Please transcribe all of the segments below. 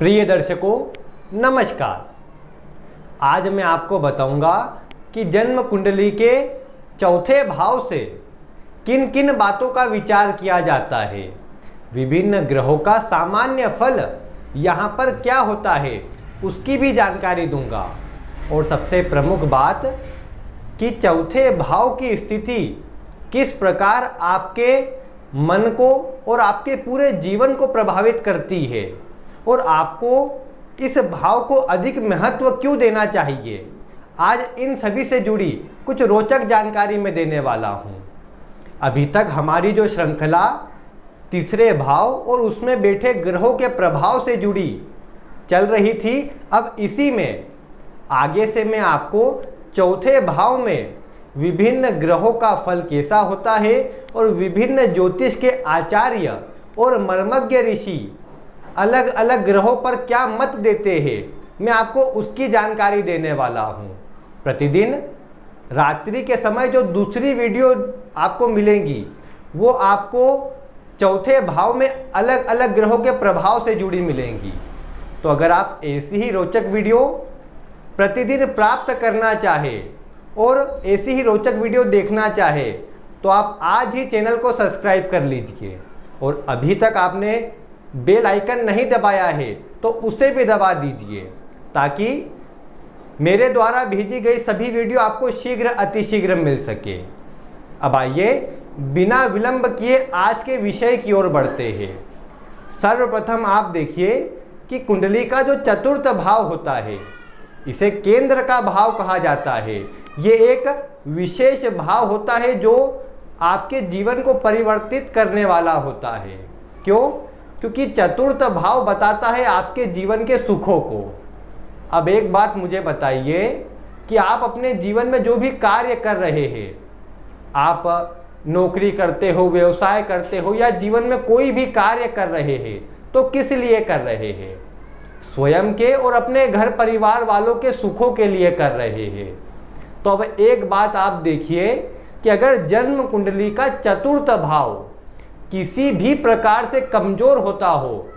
प्रिय दर्शकों नमस्कार। आज मैं आपको बताऊंगा कि जन्म कुंडली के चौथे भाव से किन किन बातों का विचार किया जाता है, विभिन्न ग्रहों का सामान्य फल यहाँ पर क्या होता है उसकी भी जानकारी दूंगा। और सबसे प्रमुख बात कि चौथे भाव की स्थिति किस प्रकार आपके मन को और आपके पूरे जीवन को प्रभावित करती है और आपको इस भाव को अधिक महत्व क्यों देना चाहिए। आज इन सभी से जुड़ी कुछ रोचक जानकारी मैं देने वाला हूँ। अभी तक हमारी जो श्रृंखला तीसरे भाव और उसमें बैठे ग्रहों के प्रभाव से जुड़ी चल रही थी, अब इसी में आगे से मैं आपको चौथे भाव में विभिन्न ग्रहों का फल कैसा होता है और विभिन्न ज्योतिष के आचार्य और मर्मज्ञ ऋषि अलग अलग ग्रहों पर क्या मत देते हैं, मैं आपको उसकी जानकारी देने वाला हूँ। प्रतिदिन रात्रि के समय जो दूसरी वीडियो आपको मिलेंगी वो आपको चौथे भाव में अलग अलग ग्रहों के प्रभाव से जुड़ी मिलेंगी। तो अगर आप ऐसी ही रोचक वीडियो प्रतिदिन प्राप्त करना चाहे और ऐसी ही रोचक वीडियो देखना चाहे तो आप आज ही चैनल को सब्सक्राइब कर लीजिए। और अभी तक आपने बेल आइकन नहीं दबाया है तो उसे भी दबा दीजिए ताकि मेरे द्वारा भेजी गई सभी वीडियो आपको शीघ्र अतिशीघ्र मिल सके। अब आइए बिना विलंब किए आज के विषय की ओर बढ़ते हैं। सर्वप्रथम आप देखिए कि कुंडली का जो चतुर्थ भाव होता है इसे केंद्र का भाव कहा जाता है। ये एक विशेष भाव होता है जो आपके जीवन को परिवर्तित करने वाला होता है। क्यों? क्योंकि चतुर्थ भाव बताता है आपके जीवन के सुखों को। अब एक बात मुझे बताइए कि आप अपने जीवन में जो भी कार्य कर रहे हैं, आप नौकरी करते हो, व्यवसाय करते हो या जीवन में कोई भी कार्य कर रहे हैं तो किस लिए कर रहे हैं? स्वयं के और अपने घर परिवार वालों के सुखों के लिए कर रहे हैं। तो अब एक बात आप देखिए कि अगर जन्म कुंडली का चतुर्थ भाव किसी भी प्रकार से कमजोर होता हो,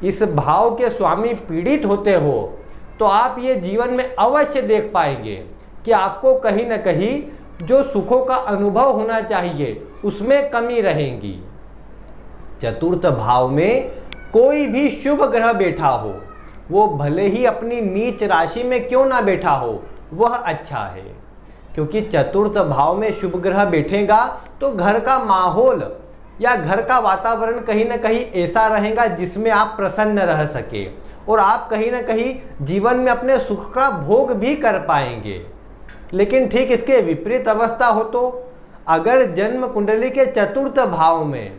इस भाव के स्वामी पीड़ित होते हो, तो आप ये जीवन में अवश्य देख पाएंगे कि आपको कहीं ना कहीं जो सुखों का अनुभव होना चाहिए उसमें कमी रहेगी। चतुर्थ भाव में कोई भी शुभ ग्रह बैठा हो, वो भले ही अपनी नीच राशि में क्यों ना बैठा हो, वह अच्छा है। क्योंकि चतुर्थ भाव में शुभ ग्रह बैठेगा तो घर का माहौल या घर का वातावरण कहीं ना कहीं ऐसा रहेगा जिसमें आप प्रसन्न रह सके और आप कहीं ना कहीं जीवन में अपने सुख का भोग भी कर पाएंगे। लेकिन ठीक इसके विपरीत अवस्था हो तो अगर जन्म कुंडली के चतुर्थ भाव में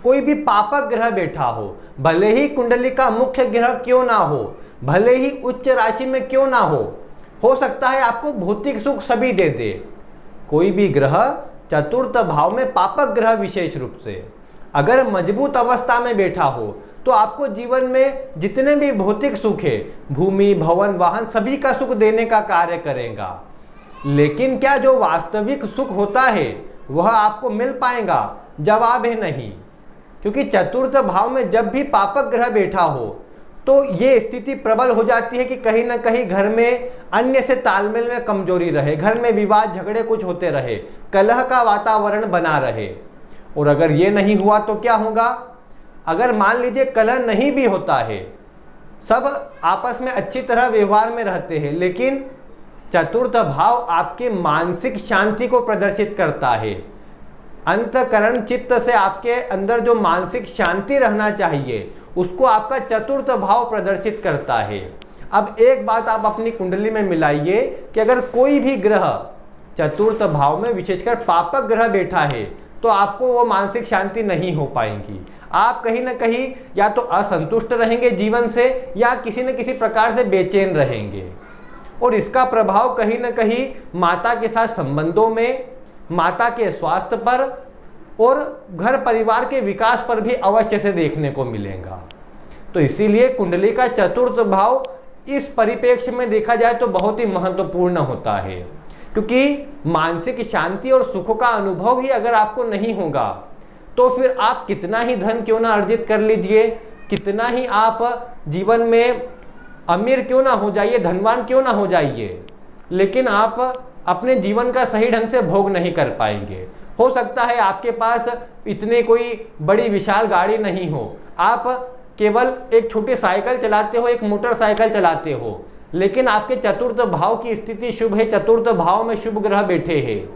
कोई भी पापक ग्रह बैठा हो, भले ही कुंडली का मुख्य ग्रह क्यों ना हो, भले ही उच्च राशि में क्यों ना हो सकता है आपको भौतिक सुख सभी दे दे। कोई भी ग्रह चतुर्थ भाव में पापक ग्रह विशेष रूप से अगर मजबूत अवस्था में बैठा हो तो आपको जीवन में जितने भी भौतिक सुख है, भूमि भवन वाहन सभी का सुख देने का कार्य करेगा। लेकिन क्या जो वास्तविक सुख होता है वह आपको मिल पाएगा? जवाब है नहीं। क्योंकि चतुर्थ भाव में जब भी पापक ग्रह बैठा हो तो ये स्थिति प्रबल हो जाती है कि कहीं ना कहीं घर में अन्य से तालमेल में कमजोरी रहे, घर में विवाद झगड़े कुछ होते रहे, कलह का वातावरण बना रहे। और अगर ये नहीं हुआ तो क्या होगा? अगर मान लीजिए कलह नहीं भी होता है, सब आपस में अच्छी तरह व्यवहार में रहते हैं, लेकिन चतुर्थ भाव आपके मानसिक शांति को प्रदर्शित करता है। अंतःकरण चित्त से आपके अंदर जो मानसिक शांति रहना चाहिए उसको आपका चतुर्थ भाव प्रदर्शित करता है। अब एक बात आप अपनी कुंडली में मिलाइए कि अगर कोई भी ग्रह चतुर्थ भाव में विशेषकर पापक ग्रह बैठा है तो आपको वो मानसिक शांति नहीं हो पाएगी। आप कहीं ना कहीं या तो असंतुष्ट रहेंगे जीवन से या किसी न किसी प्रकार से बेचैन रहेंगे। और इसका प्रभाव कहीं ना कहीं माता के साथ संबंधों में, माता के स्वास्थ्य पर और घर परिवार के विकास पर भी अवश्य से देखने को मिलेगा। तो इसीलिए कुंडली का चतुर्थ भाव इस परिप्रेक्ष्य में देखा जाए तो बहुत ही महत्वपूर्ण होता है। क्योंकि मानसिक शांति और सुख का अनुभव ही अगर आपको नहीं होगा तो फिर आप कितना ही धन क्यों ना अर्जित कर लीजिए, कितना ही आप जीवन में अमीर क्यों ना हो जाइए, धनवान क्यों ना हो जाइए, लेकिन आप अपने जीवन का सही ढंग से भोग नहीं कर पाएंगे। हो सकता है आपके पास इतने कोई बड़ी विशाल गाड़ी नहीं हो, आप केवल एक छोटी साइकिल चलाते हो, एक मोटरसाइकिल चलाते हो, लेकिन आपके चतुर्थ भाव की स्थिति शुभ है, चतुर्थ भाव में शुभ ग्रह बैठे हैं,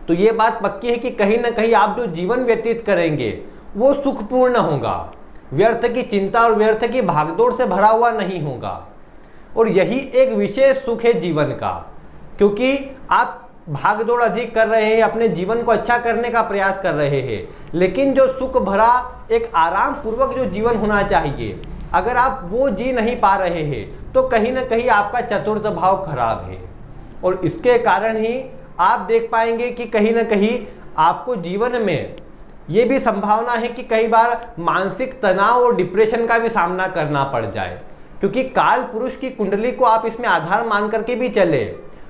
तो ये बात पक्की है कि कहीं ना कहीं आप जो जीवन व्यतीत करेंगे वो सुखपूर्ण होगा, व्यर्थ की चिंता और व्यर्थ की भागदौड़ से भरा हुआ नहीं होगा। और यही एक विशेष सुख है जीवन का, क्योंकि आप भागदौड़ अधिक कर रहे हैं, अपने जीवन को अच्छा करने का प्रयास कर रहे हैं, लेकिन जो सुख भरा एक आराम पूर्वक जो जीवन होना चाहिए, अगर आप वो जी नहीं पा रहे हैं तो कहीं ना कहीं आपका चतुर्थ भाव खराब है। और इसके कारण ही आप देख पाएंगे कि कहीं ना कहीं आपको जीवन में ये भी संभावना है कि कई बार मानसिक तनाव और डिप्रेशन का भी सामना करना पड़ जाए, क्योंकि काल पुरुष की कुंडली को आप इसमें आधार मान करके भी चले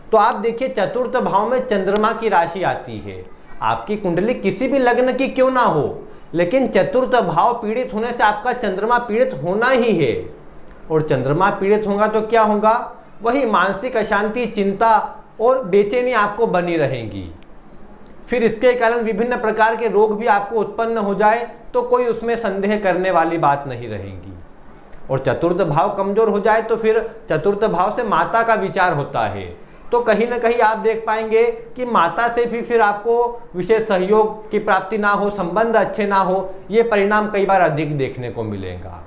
तो आप देखिए चतुर्थ भाव में चंद्रमा की राशि आती है। आपकी कुंडली किसी भी लग्न की क्यों ना हो, लेकिन चतुर्थ भाव पीड़ित होने से आपका चंद्रमा पीड़ित होना ही है। और चंद्रमा पीड़ित होगा तो क्या होगा, वही मानसिक अशांति, चिंता और बेचैनी आपको बनी रहेंगी। फिर इसके कारण विभिन्न प्रकार के रोग भी आपको उत्पन्न हो जाए तो कोई उसमें संदेह करने वाली बात नहीं रहेगी। और चतुर्थ भाव कमजोर हो जाए तो फिर चतुर्थ भाव से माता का विचार होता है, तो कहीं ना कहीं आप देख पाएंगे कि माता से भी फिर आपको विशेष सहयोग की प्राप्ति ना हो, संबंध अच्छे ना हो, ये परिणाम कई बार अधिक देखने को मिलेगा।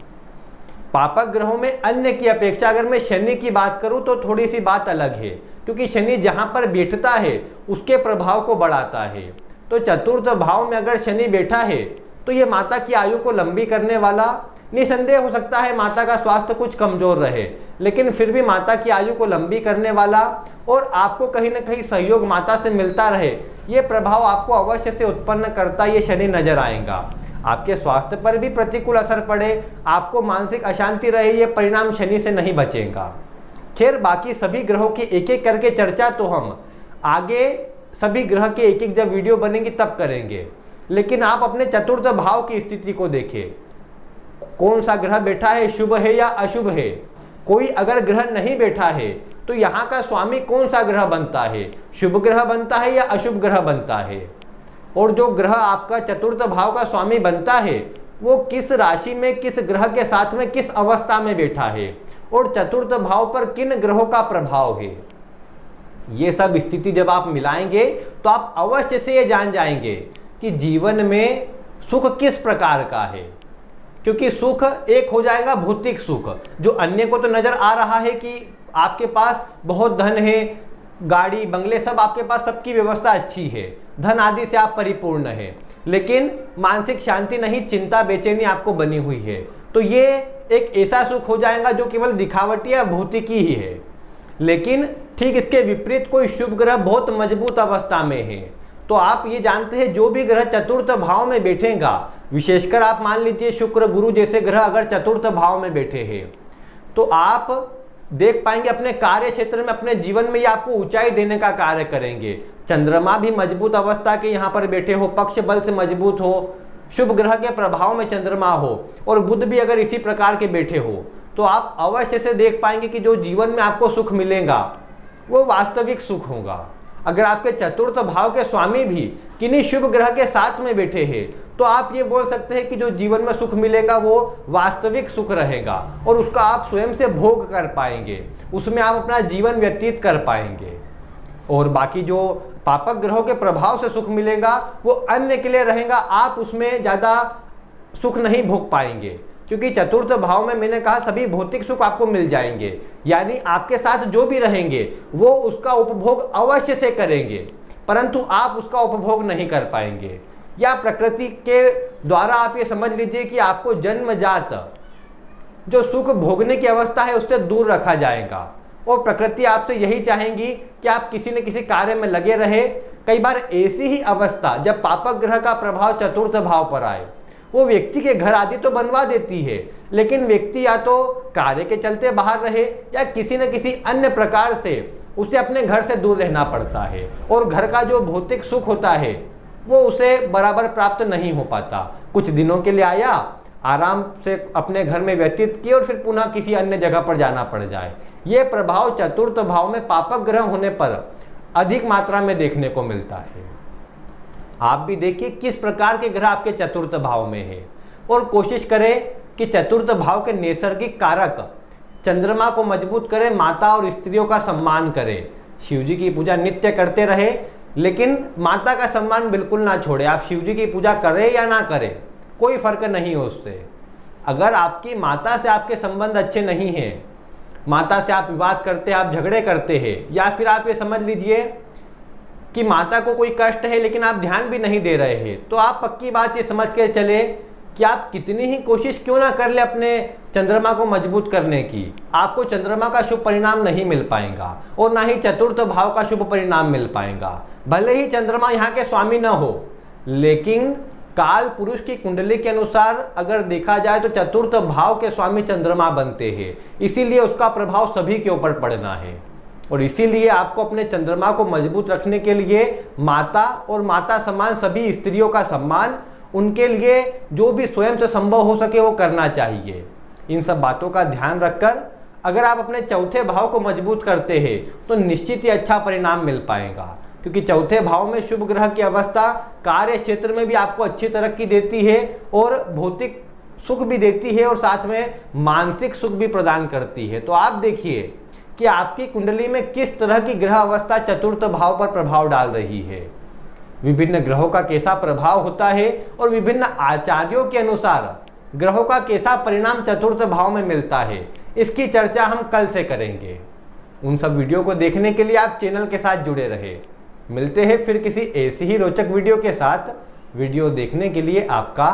पापक ग्रहों में अन्य की अपेक्षा अगर मैं शनि की बात करूं तो थोड़ी सी बात अलग है, क्योंकि शनि जहां पर बैठता है उसके प्रभाव को बढ़ाता है। तो चतुर्थ भाव में अगर शनि बैठा है तो ये माता की आयु को लंबी करने वाला, निसंदेह हो सकता है माता का स्वास्थ्य कुछ कमजोर रहे, लेकिन फिर भी माता की आयु को लंबी करने वाला और आपको कहीं ना कहीं सहयोग माता से मिलता रहे, ये प्रभाव आपको अवश्य से उत्पन्न करता ये शनि नजर आएगा। आपके स्वास्थ्य पर भी प्रतिकूल असर पड़े, आपको मानसिक अशांति रहे, ये परिणाम शनि से नहीं बचेगा। खैर बाकी सभी ग्रहों की एक एक करके चर्चा तो हम आगे सभी ग्रह के एक एक जब वीडियो बनेंगी तब करेंगे, लेकिन आप अपने चतुर्थ भाव की स्थिति को देखें, कौन सा ग्रह बैठा है, शुभ है या अशुभ है। कोई अगर ग्रह नहीं बैठा है तो यहाँ का स्वामी कौन सा ग्रह बनता है, शुभ ग्रह बनता है या अशुभ ग्रह बनता है। और जो ग्रह आपका चतुर्थ भाव का स्वामी बनता है वो किस राशि में, किस ग्रह के साथ में, किस अवस्था में बैठा है और चतुर्थ भाव पर किन ग्रहों का प्रभाव है। ये सब स्थिति जब आप मिलाएंगे तो आप अवश्य से ये जान जाएंगे कि जीवन में सुख किस प्रकार का है। क्योंकि सुख एक हो जाएगा भौतिक सुख, जो अन्य को तो नजर आ रहा है कि आपके पास बहुत धन है, गाड़ी बंगले सब आपके पास, सबकी व्यवस्था अच्छी है, धन आदि से आप परिपूर्ण है, लेकिन मानसिक शांति नहीं, चिंता बेचैनी आपको बनी हुई है। तो ये एक ऐसा सुख हो जाएगा जो केवल दिखावटी या भौतिकी ही है। लेकिन ठीक इसके विपरीत कोई शुभ ग्रह बहुत मजबूत अवस्था में है तो आप ये जानते हैं जो भी ग्रह चतुर्थ भाव में बैठेगा, विशेषकर आप मान लीजिए शुक्र गुरु जैसे ग्रह अगर चतुर्थ भाव में बैठे हैं तो आप देख पाएंगे अपने कार्य क्षेत्र में, अपने जीवन में ये आपको ऊंचाई देने का कार्य करेंगे। चंद्रमा भी मजबूत अवस्था के यहाँ पर बैठे हो, पक्ष बल से मजबूत हो, शुभ ग्रह के प्रभाव में चंद्रमा हो और बुध भी अगर इसी प्रकार के बैठे हो तो आप अवश्य से देख पाएंगे कि जो जीवन में आपको सुख मिलेगा वो वास्तविक सुख होगा। अगर आपके चतुर्थ भाव के स्वामी भी किन्हीं शुभ ग्रह के साथ में बैठे हैं तो आप ये बोल सकते हैं कि जो जीवन में सुख मिलेगा वो वास्तविक सुख रहेगा और उसका आप स्वयं से भोग कर पाएंगे, उसमें आप अपना जीवन व्यतीत कर पाएंगे। और बाकी जो पापक ग्रहों के प्रभाव से सुख मिलेगा वो अन्य के लिए रहेगा, आप उसमें ज़्यादा सुख नहीं भोग पाएंगे। क्योंकि चतुर्थ भाव में मैंने कहा सभी भौतिक सुख आपको मिल जाएंगे, यानी आपके साथ जो भी रहेंगे वो उसका उपभोग अवश्य से करेंगे, परंतु आप उसका उपभोग नहीं कर पाएंगे। या प्रकृति के द्वारा आप ये समझ लीजिए कि आपको जन्मजात जो सुख भोगने की अवस्था है उससे दूर रखा जाएगा और प्रकृति आपसे यही चाहेंगी कि आप किसी न किसी कार्य में लगे रहे। कई बार ऐसी ही अवस्था जब पापक ग्रह का प्रभाव चतुर्थ भाव पर आए वो व्यक्ति के घर आदि तो बनवा देती है, लेकिन व्यक्ति या तो कार्य के चलते बाहर रहे या किसी न किसी अन्य प्रकार से उसे अपने घर से दूर रहना पड़ता है और घर का जो भौतिक सुख होता है वो उसे बराबर प्राप्त नहीं हो पाता। कुछ दिनों के लिए आया, आराम से अपने घर में व्यतीत किए और फिर पुनः किसी अन्य जगह पर जाना पड़ जाए। ये प्रभाव चतुर्थ भाव में पापक ग्रह होने पर अधिक मात्रा में देखने को मिलता है। आप भी देखिए किस प्रकार के ग्रह आपके चतुर्थ भाव में है और कोशिश करें कि चतुर्थ भाव के नैसर्गिक कारक चंद्रमा को मजबूत करें, माता और स्त्रियों का सम्मान करें, शिव जी की पूजा नित्य करते रहे, लेकिन माता का सम्मान बिल्कुल ना छोड़े। आप शिव जी की पूजा करें या ना करें, कोई फर्क नहीं हो उससे। अगर आपकी माता से आपके संबंध अच्छे नहीं हैं, माता से आप विवाद करते हैं, आप झगड़े करते हैं, या फिर आप ये समझ लीजिए कि माता को कोई कष्ट है लेकिन आप ध्यान भी नहीं दे रहे हैं, तो आप पक्की बात ये समझ के चले कि आप कितनी ही कोशिश क्यों ना कर ले अपने चंद्रमा को मजबूत करने की, आपको चंद्रमा का शुभ परिणाम नहीं मिल पाएगा और ना ही चतुर्थ भाव का शुभ परिणाम मिल पाएगा। भले ही चंद्रमा यहाँ के स्वामी न हो, लेकिन काल पुरुष की कुंडली के अनुसार अगर देखा जाए तो चतुर्थ भाव के स्वामी चंद्रमा बनते हैं, इसीलिए उसका प्रभाव सभी के ऊपर पड़ना है। और इसीलिए आपको अपने चंद्रमा को मजबूत रखने के लिए माता और माता समान सभी स्त्रियों का सम्मान, उनके लिए जो भी स्वयं से संभव हो सके वो करना चाहिए। इन सब बातों का ध्यान रखकर अगर आप अपने चौथे भाव को मजबूत करते हैं तो निश्चित ही अच्छा परिणाम मिल पाएगा, क्योंकि चौथे भाव में शुभ ग्रह की अवस्था कार्य क्षेत्र में भी आपको अच्छी तरक्की देती है और भौतिक सुख भी देती है और साथ में मानसिक सुख भी प्रदान करती है। तो आप देखिए कि आपकी कुंडली में किस तरह की ग्रह अवस्था चतुर्थ भाव पर प्रभाव डाल रही है, विभिन्न ग्रहों का कैसा प्रभाव होता है और विभिन्न आचार्यों के अनुसार ग्रहों का कैसा परिणाम चतुर्थ भाव में मिलता है, इसकी चर्चा हम कल से करेंगे। उन सब वीडियो को देखने के लिए आप चैनल के साथ जुड़े रहे। मिलते हैं फिर किसी ऐसी ही रोचक वीडियो के साथ। वीडियो देखने के लिए आपका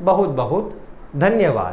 बहुत बहुत धन्यवाद।